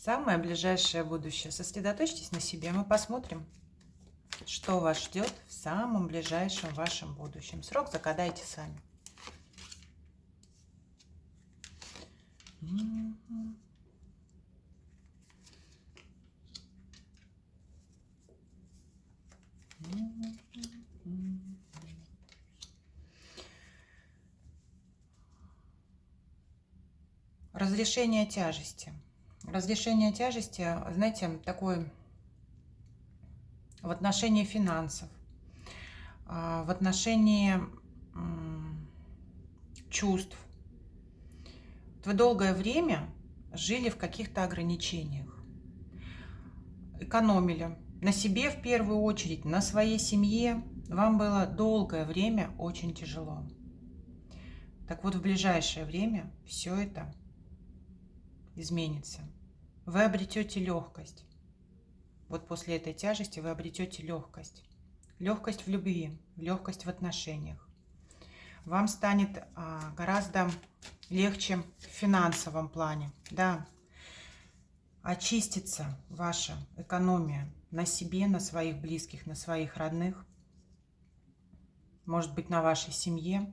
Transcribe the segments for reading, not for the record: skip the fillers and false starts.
Самое ближайшее будущее. Сосредоточьтесь на себе. Мы посмотрим, что вас ждет в самом ближайшем вашем будущем. Срок загадайте сами. Разрешение тяжести. Разрешение тяжести, знаете, такое в отношении финансов, в отношении чувств. Вы долгое время жили в каких-то ограничениях, экономили на себе в первую очередь, на своей семье. Вам было долгое время очень тяжело. Так вот, в ближайшее время все это изменится. Вы обретете легкость. Вот после этой тяжести вы обретете легкость. Легкость в любви, легкость в отношениях. Вам станет гораздо легче в финансовом плане. Да, очистится ваша экономия на себе, на своих близких, на своих родных, может быть, на вашей семье.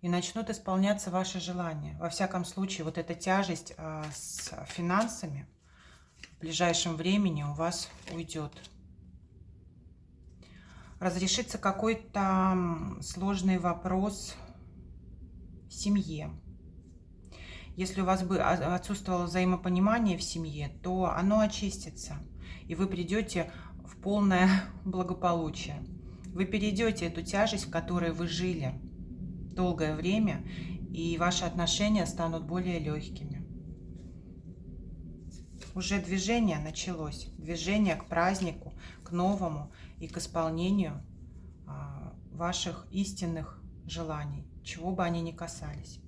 И начнут исполняться ваши желания. Во всяком случае, вот эта тяжесть с финансами в ближайшем времени у вас уйдет. Разрешится какой-то сложный вопрос в семье. Если у вас бы отсутствовало взаимопонимание в семье, то оно очистится, и вы придете в полное благополучие. Вы перейдете эту тяжесть, в которой вы жили долгое время, и ваши отношения станут более легкими. Уже движение началось, движение к празднику, к новому и к исполнению ваших истинных желаний, чего бы они ни касались.